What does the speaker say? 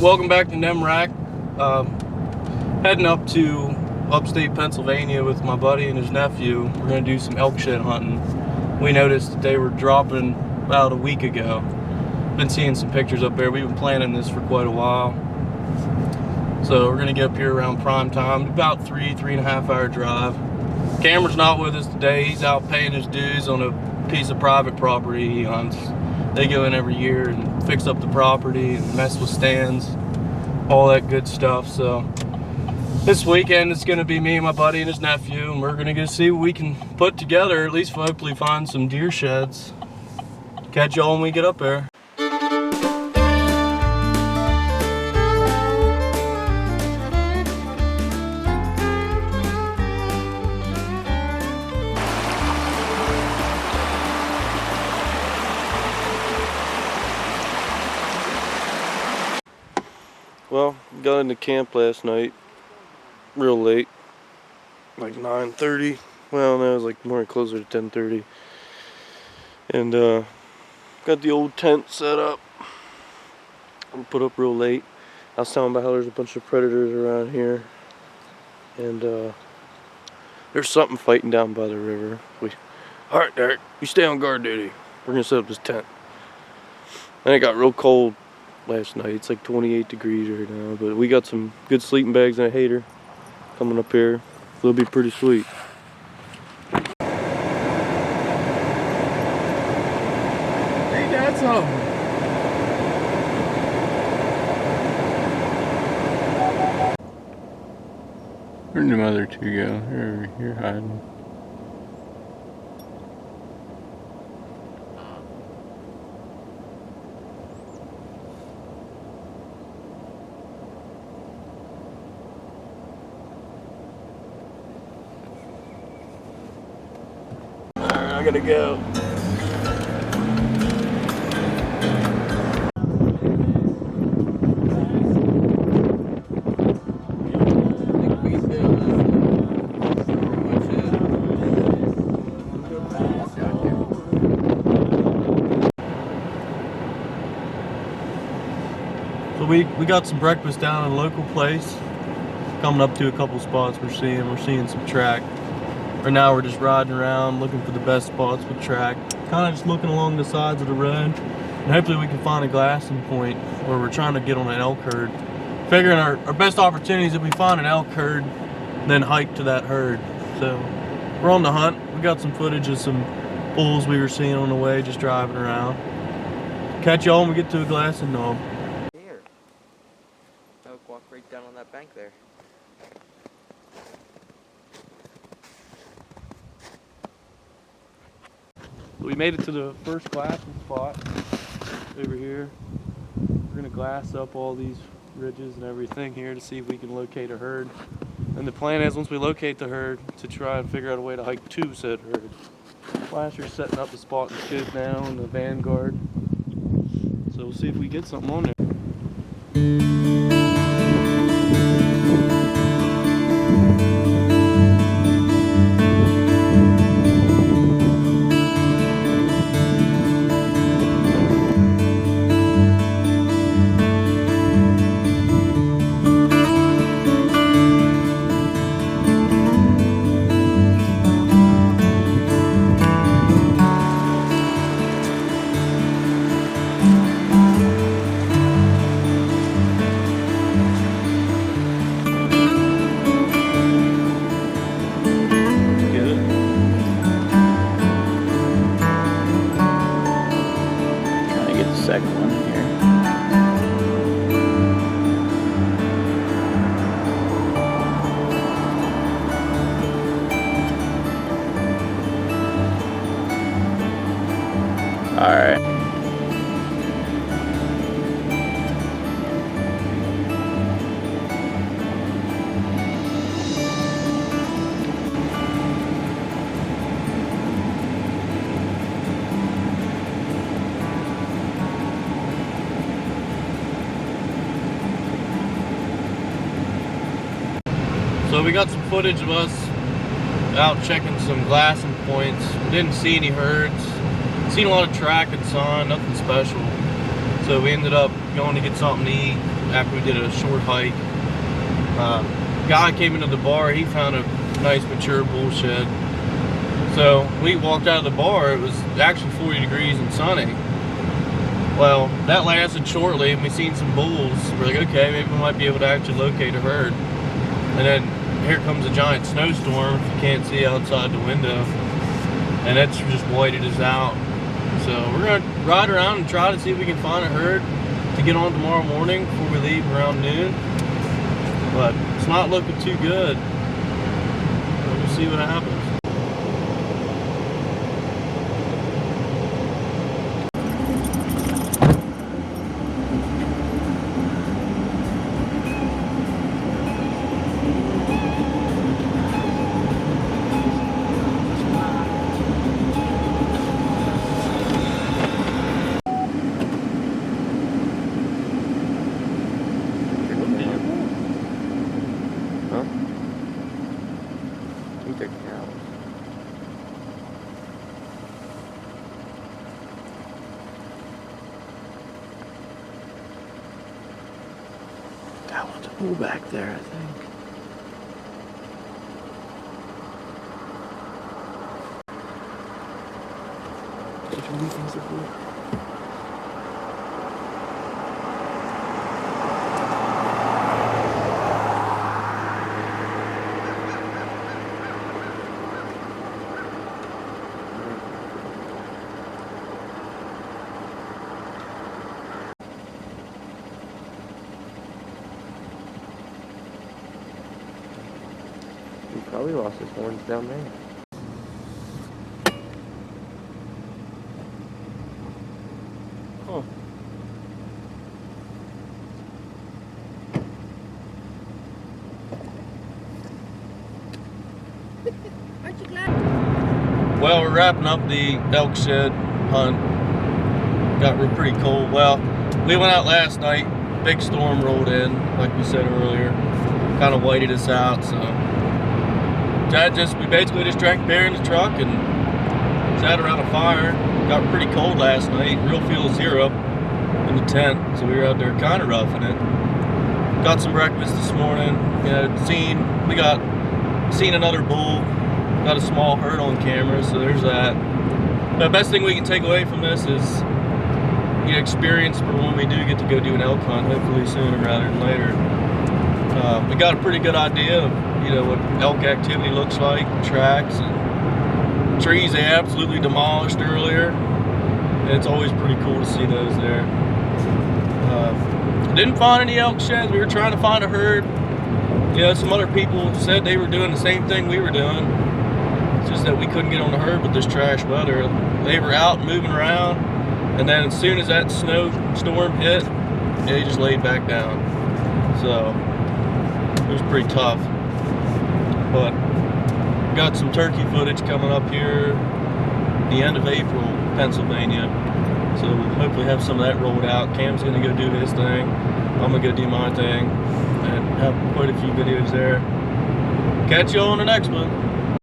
Welcome back to NEMRAC. Heading up to upstate Pennsylvania with my buddy and his nephew. We're going to do some elk shed hunting. We noticed that they were dropping about a week ago. Been seeing some pictures up there. We've been planning this for quite a while. So we're going to get up here around prime time, about 3.5 hour drive. Cameron's not with us today. He's out paying his dues on a piece of private property he hunts. They go in every year and fix up the property and mess with stands, all that good stuff. So this weekend it's going to be me and my buddy and his nephew, and we're going to go see what we can put together, at least hopefully find some deer sheds. Catch y'all when we get up there. Well, got into camp last night real late, like 9:30. Well, no, it was like more closer to 10:30. And got the old tent set up. We put up real late. I was telling about how there's a bunch of predators around here, and there's something fighting down by the river. All right, Derek, you stay on guard duty. We're gonna set up this tent. And it got real cold last night. It's like 28 degrees right now, but we got some good sleeping bags and a hater coming up here. It'll be pretty sweet. Ain't that something? Where'd the other two go? They're over here hiding. I gotta go. So we got some breakfast down at a local place. Coming up to a couple spots we're seeing some track. Right now we're just riding around looking for the best spots with track. Kind of just looking along the sides of the road. And hopefully we can find a glassing point where we're trying to get on an elk herd. Figuring our best opportunity is if we find an elk herd, then hike to that herd. So we're on the hunt. We got some footage of some bulls we were seeing on the way just driving around. Catch y'all when we get to a glassing knob. Here. Elk walk right down on that bank there. We made it to the first glassing spot over here. We're gonna glass up all these ridges and everything here to see if we can locate a herd. And the plan is, once we locate the herd, to try and figure out a way to hike to said herd. Flasher's setting up the spot and scope now in the vanguard. So we'll see if we get something on there. Second one here. All right. So we got some footage of us out checking some glassing points. We didn't see any herds. Seen a lot of track and sun, nothing special. So we ended up going to get something to eat. after we did a short hike. Guy came into the bar, he found a nice mature bull shed. So we walked out of the bar, it was actually 40 degrees and sunny. Well, that lasted shortly and we seen some bulls. We're like, okay, maybe we might be able to actually locate a herd. And then here comes a giant snowstorm, if you can't see outside the window. And it's just whited us out. So we're gonna ride around and try to see if we can find a herd to get on tomorrow morning before we leave around noon. But it's not looking too good. We'll see what happens. That one's a bull back there, I think. Which one do you think's a bull? He probably lost his horns down there. Huh. Aren't you glad? Well, we're wrapping up the elk shed hunt. Got pretty cold. Well, we went out last night. Big storm rolled in, like we said earlier. Kind of whited us out, so we basically just drank beer in the truck and sat around a fire. Got pretty cold last night, real feel 0 in the tent, so we were out there kind of roughing it. Got some breakfast this morning. Seen another bull. Got a small herd on camera, so there's that. The best thing we can take away from this is experience for when we do get to go do an elk hunt, hopefully sooner rather than later. We got a pretty good idea of what elk activity looks like, tracks and trees they absolutely demolished earlier. And it's always pretty cool to see those there. Didn't find any elk sheds. We were trying to find a herd. Some other people said they were doing the same thing we were doing. It's just that we couldn't get on the herd with this trash weather. They were out moving around, and then as soon as that snowstorm hit, they just laid back down. So it was pretty tough. But got some turkey footage coming up here the end of April, Pennsylvania. So we'll hopefully have some of that rolled out. Cam's gonna go do his thing. I'm gonna go do my thing and have quite a few videos there. Catch you all on the next one.